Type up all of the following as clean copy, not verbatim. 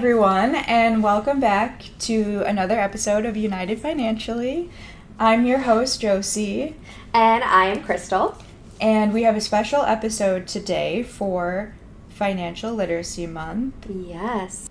everyone, and welcome back to another episode of United Financially. I'm your host, Josie. And I am Crystal. And we have a special episode today for Financial Literacy Month. Yes.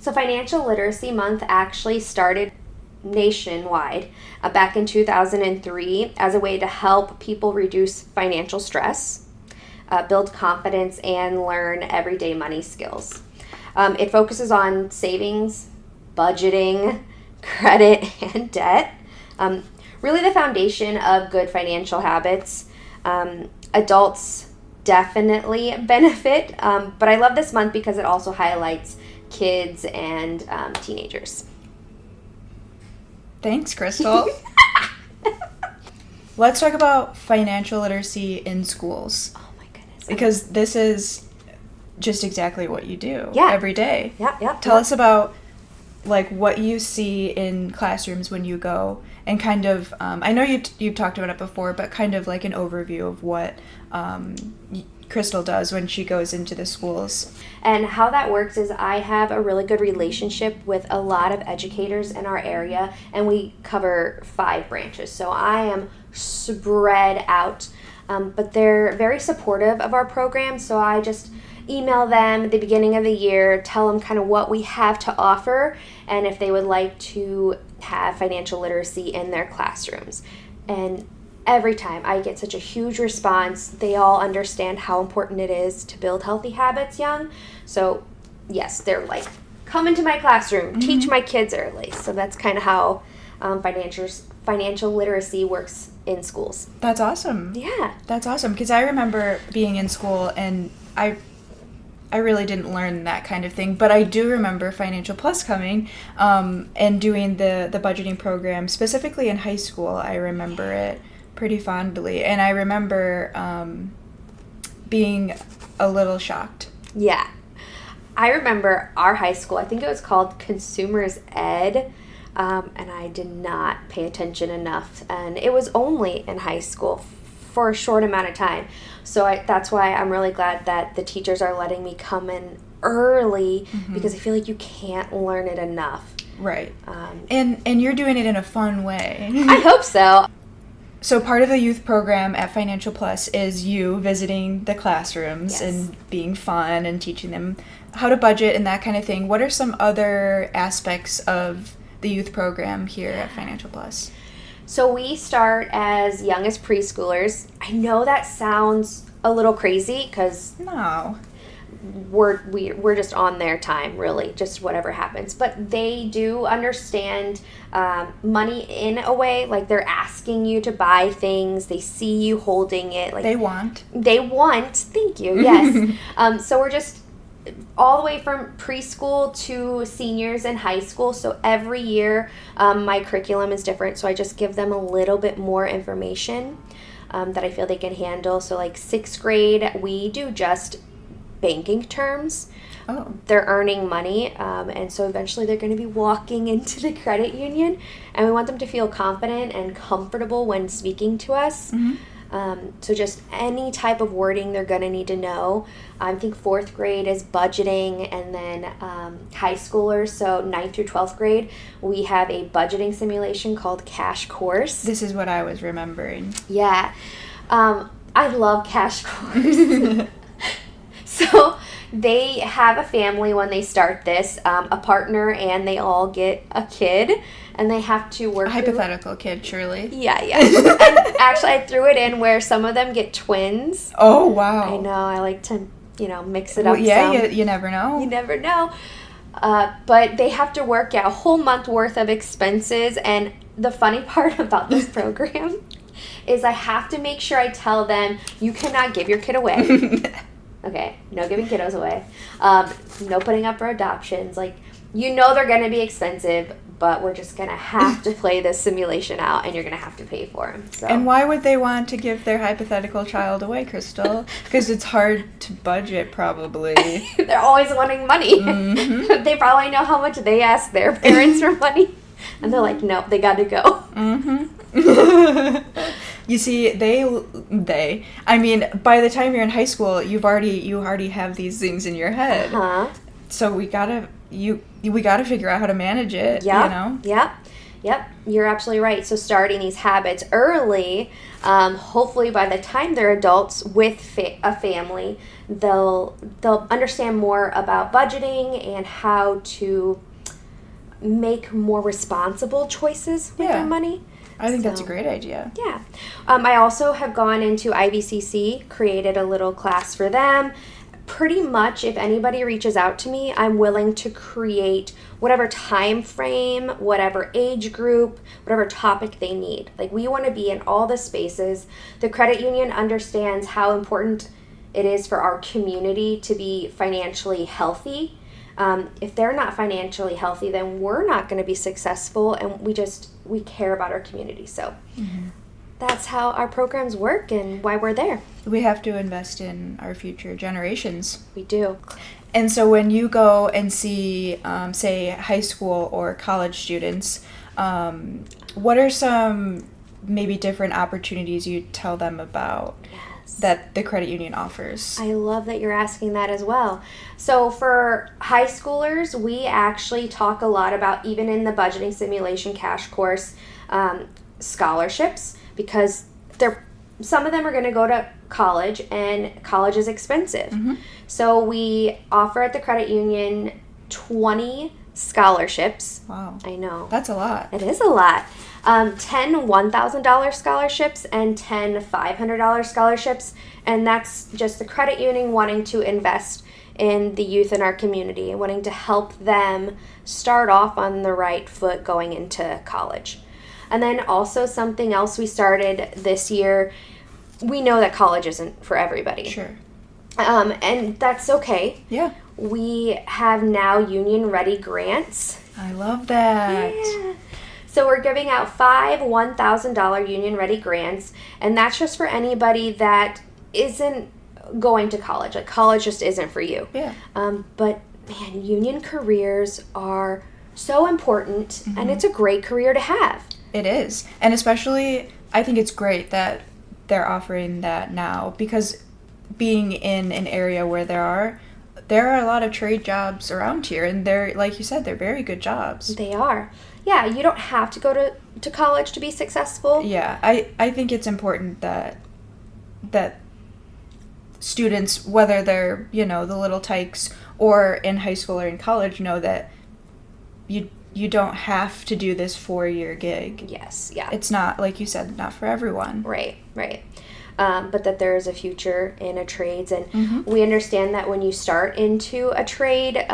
So Financial Literacy Month actually started nationwide back in 2003 as a way to help people reduce financial stress, build confidence, and learn everyday money skills. It focuses on savings, budgeting, credit, and debt. Really the foundation of good financial habits. Adults definitely benefit, but I love this month because it also highlights kids and teenagers. Thanks, Crystal. Let's talk about financial literacy in schools. Oh my goodness. Because this is just exactly what you do every day. Yep. Tell us about like what you see in classrooms when you go, and kind of I know you've talked about it before, but kind of like an overview of what Crystal does when she goes into the schools. And how that works is I have a really good relationship with a lot of educators in our area, and we cover 5 branches. So I am spread out, but they're very supportive of our program. So I just email them at the beginning of the year, tell them kind of what we have to offer, and if they would like to have financial literacy in their classrooms. And every time I get such a huge response. They all understand how important it is to build healthy habits young. So yes, they're like, come into my classroom, teach my kids early. So that's kind of how financial literacy works in schools. That's awesome. Yeah. That's awesome, because I remember being in school and I really didn't learn that kind of thing, but I do remember Financial Plus coming and doing the budgeting program, specifically in high school. I remember it pretty fondly, and I remember being a little shocked. Yeah. I remember our high school, I think it was called Consumers Ed, and I did not pay attention enough, and it was only in high school for a short amount of time. So that's why I'm really glad that the teachers are letting me come in early, because I feel like you can't learn it enough. Right. And you're doing it in a fun way. I hope so. So part of the youth program at Financial Plus is you visiting the classrooms and being fun and teaching them how to budget and that kind of thing. What are some other aspects of the youth program here at Financial Plus? So we start as young as preschoolers. I know that sounds a little crazy because we're just on their time, really, just whatever happens. But they do understand money in a way, like they're asking you to buy things. They see you holding it. Like They want. Thank you. Yes. So we're just all the way from preschool to seniors in high school. So every year my curriculum is different. So I just give them a little bit more information that I feel they can handle. So like 6th grade, we do just banking terms. Oh. They're earning money, and so eventually they're going to be walking into the credit union, and we want them to feel confident and comfortable when speaking to us. So just any type of wording they're going to need to know. I think 4th grade is budgeting, and then high schoolers, so 9th through 12th grade, we have a budgeting simulation called Cash Course. This is what I was remembering. Yeah. I love Cash Course. So they have a family when they start this, a partner, and they all get a kid, and they have to work. A hypothetical kid, surely. Yeah. And actually, I threw it in where some of them get twins. Oh, wow. I know. I like to, mix it up. You never know. You never know. But they have to work out a whole month worth of expenses, and the funny part about this program is I have to make sure I tell them, you cannot give your kid away. Okay, no giving kiddos away. No putting up for adoptions. Like, they're going to be expensive, but we're just going to have to play this simulation out, and you're going to have to pay for them. So. And why would they want to give their hypothetical child away, Crystal? Because it's hard to budget, probably. They're always wanting money. They probably know how much they ask their parents for money. And they're like, nope, they got to go. You see, I mean, by the time you're in high school, you already have these things in your head. Uh-huh. So we gotta we got to figure out how to manage it, Yep, you're absolutely right. So starting these habits early, hopefully by the time they're adults with a family, they'll understand more about budgeting and how to make more responsible choices with their money. I think that's a great idea. Yeah. I also have gone into IVCC, created a little class for them. Pretty much, if anybody reaches out to me, I'm willing to create whatever time frame, whatever age group, whatever topic they need. Like, we want to be in all the spaces. The credit union understands how important it is for our community to be financially healthy. If they're not financially healthy, then we're not going to be successful, and we care about our community. So that's how our programs work and why we're there. We have to invest in our future generations. We do. And so when you go and see, say, high school or college students, what are some maybe different opportunities you tell them about that the credit union offers? I love that you're asking that as well. So for high schoolers, we actually talk a lot about, even in the budgeting simulation cash course, scholarships, because some of them are going to go to college, and college is expensive. So we offer at the credit union 20 scholarships. Wow. I know. That's a lot. It is a lot. 10 $1,000 scholarships and 10 $500 scholarships. And that's just the credit union wanting to invest in the youth in our community and wanting to help them start off on the right foot going into college. And then also something else we started this year, we know that college isn't for everybody. Sure. And that's okay. Yeah. We have now union-ready grants. I love that. Yeah. So we're giving out 5 $1,000 union-ready grants, and that's just for anybody that isn't going to college. Like, college just isn't for you. Yeah. But, man, union careers are so important, and it's a great career to have. It is. And especially, I think it's great that they're offering that now, because being in an area where there are a lot of trade jobs around here, and they're, like you said, they're very good jobs. They are. Yeah, you don't have to go to college to be successful. Yeah, I think it's important that students, whether they're, the little tykes or in high school or in college, know that you don't have to do this 4-year gig. Yes, yeah. It's not, like you said, not for everyone. Right. But that there is a future in a trades, and we understand that when you start into a trade,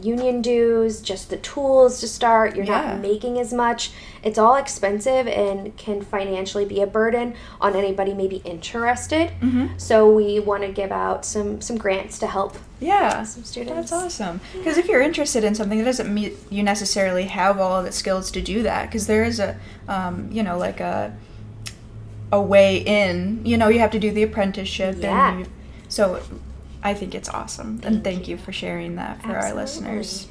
union dues, just the tools to start, you're not making as much. It's all expensive and can financially be a burden on anybody maybe interested. So we want to give out some grants to help some students. That's awesome. Because if you're interested in something, that doesn't mean you necessarily have all the skills to do that, because there is a way in, you have to do the apprenticeship. And so I think it's awesome. And thank you for sharing that for our listeners.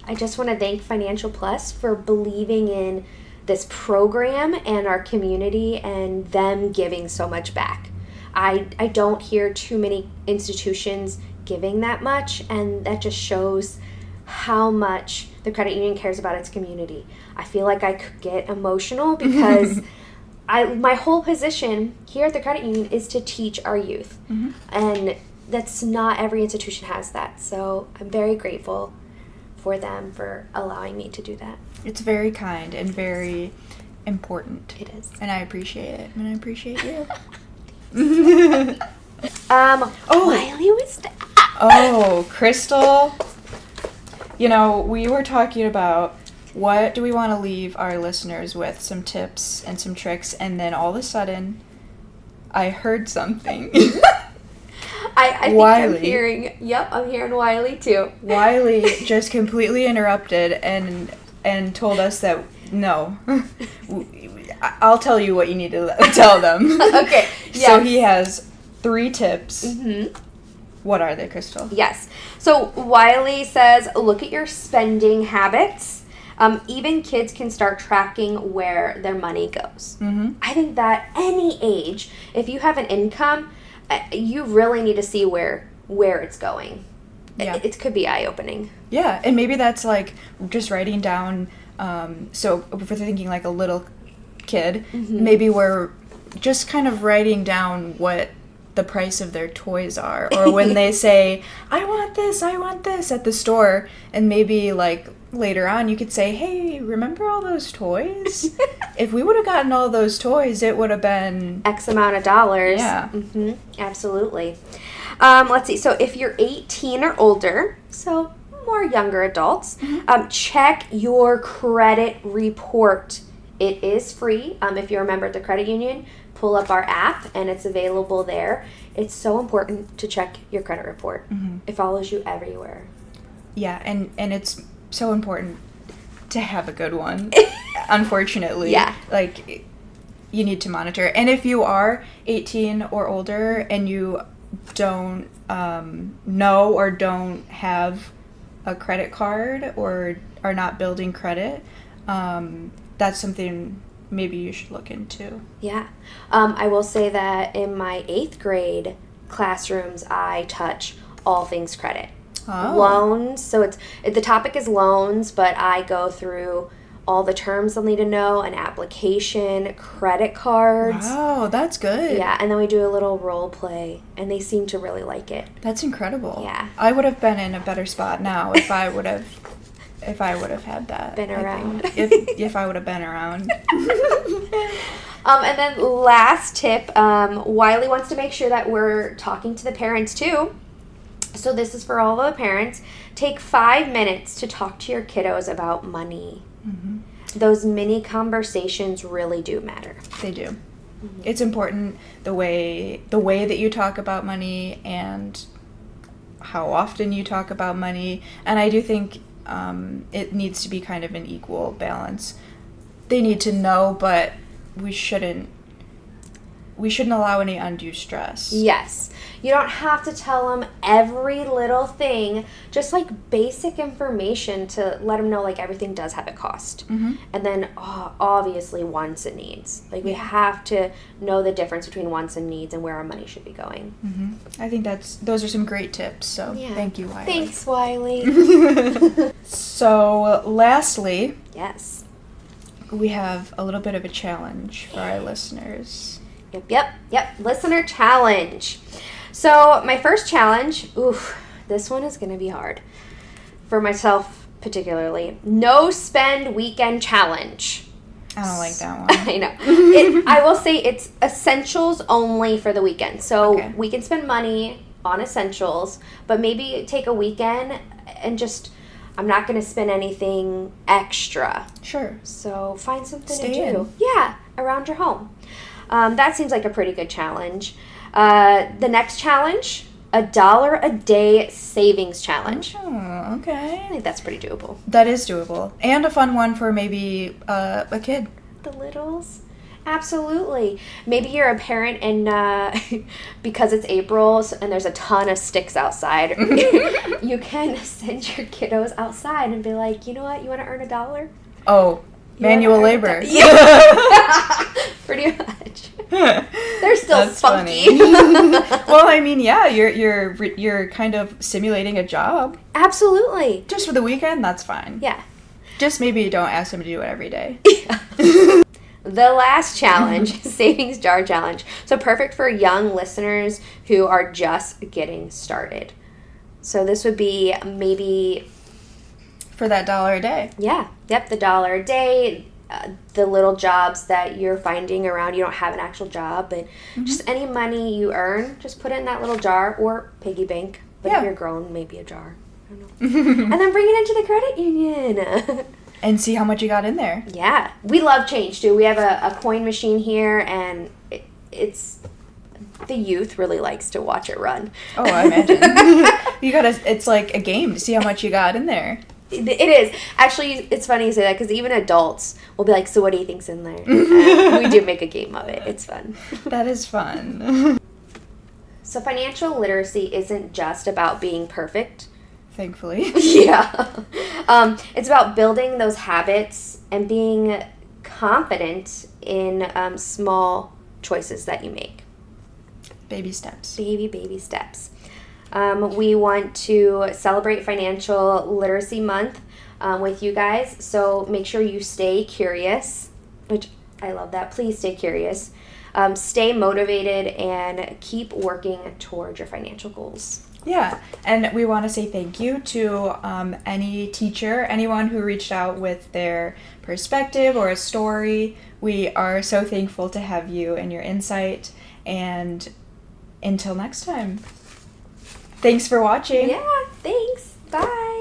I just want to thank Financial Plus for believing in this program and our community and them giving so much back. I don't hear too many institutions giving that much, and that just shows how much the credit union cares about its community. I feel like I could get emotional because my whole position here at the credit union is to teach our youth. And that's not every institution has that. So I'm very grateful for them for allowing me to do that. It's very kind and very important. It is. And I appreciate it. And I appreciate you. Wiley was that? Oh, Crystal. We were talking about what do we want to leave our listeners with, some tips and some tricks, and then all of a sudden, I heard something. I think I'm hearing Wiley too. Wiley just completely interrupted and told us that, no, I'll tell you what you need to tell them. Okay, yes. So he has 3 tips. What are they, Crystal? Yes. So Wiley says, look at your spending habits. Even kids can start tracking where their money goes. I think that any age, if you have an income, you really need to see where it's going. It could be eye-opening. Yeah, and maybe that's like just writing down, so if we're thinking like a little kid, maybe we're just kind of writing down what the price of their toys are, or when they say, I want this at the store, and maybe like later on you could say, hey, remember all those toys? If we would have gotten all those toys, it would have been X amount of dollars. Yeah. Absolutely. Let's see. So if you're 18 or older, so more younger adults, check your credit report. It is free. If you're a member at the credit union, pull up our app and it's available there. It's so important to check your credit report. It follows you everywhere. Yeah, and it's so important to have a good one. Unfortunately. Yeah. Like, you need to monitor. And if you are 18 or older and you don't know or don't have a credit card or are not building credit, that's something maybe you should look into. Yeah. I will say that in my 8th grade classrooms, I touch all things credit. Oh. Loans. So the topic is loans, but I go through all the terms they'll need to know, an application, credit cards. Wow, that's good. Yeah, and then we do a little role play, and they seem to really like it. That's incredible. Yeah. I would have been in a better spot now if I would have had that. Been around. If I would have been around. And then last tip, Wiley wants to make sure that we're talking to the parents too. So this is for all the parents. Take 5 minutes to talk to your kiddos about money. Those mini conversations really do matter. They do. It's important the way that you talk about money and how often you talk about money. And I do think it needs to be kind of an equal balance. They need to know, but we shouldn't allow any undue stress. Yes. You don't have to tell them every little thing, just like basic information to let them know like everything does have a cost. And then obviously wants and needs. Like we have to know the difference between wants and needs and where our money should be going. I think those are some great tips. So thank you, Wiley. Thanks, Wiley. So lastly, Yes. we have a little bit of a challenge for our listeners. Yep. Listener challenge. So my first challenge, this one is going to be hard. For myself particularly. No spend weekend challenge. I don't like that one. I know. I will say it's essentials only for the weekend. So we can spend money on essentials, but maybe take a weekend and just, I'm not going to spend anything extra. Sure. So find something Stay to do. in. Yeah, around your home. That seems like a pretty good challenge. The next challenge, $1 a day savings challenge. Oh, okay. I think that's pretty doable. That is doable. And a fun one for maybe a kid. The littles? Absolutely. Maybe you're a parent and because it's April and there's a ton of sticks outside, you can send your kiddos outside and be like, you know what, you want to earn $1? Oh, manual labor. Yeah. Pretty much. They're still That's spunky. Well, I mean, yeah, you're kind of simulating a job. Absolutely. Just for the weekend, that's fine. Yeah. Just maybe don't ask them to do it every day. The last challenge, savings jar challenge. So perfect for young listeners who are just getting started. So this would be maybe For that $1 a day. Yeah. Yep. The $1 a day, the little jobs that you're finding around. You don't have an actual job, but just any money you earn, just put it in that little jar or piggy bank. But if you're grown, maybe a jar. I don't know. And then bring it into the credit union. And see how much you got in there. Yeah. We love change, too. We have a coin machine here, and it's... The youth really likes to watch it run. Oh, I imagine. It's like a game to see how much you got in there. It is. Actually, it's funny you say that because even adults will be like, so what do you think's in there? We do make a game of it. It's fun. That is fun. So financial literacy isn't just about being perfect. Thankfully. Yeah. It's about building those habits and being confident in small choices that you make. Baby steps. Baby steps. We want to celebrate Financial Literacy Month with you guys. So make sure you stay curious, which I love that. Please stay curious. Stay motivated and keep working towards your financial goals. Yeah, and we want to say thank you to any teacher, anyone who reached out with their perspective or a story. We are so thankful to have you and your insight. And until next time, thanks for watching. Yeah, thanks. Bye.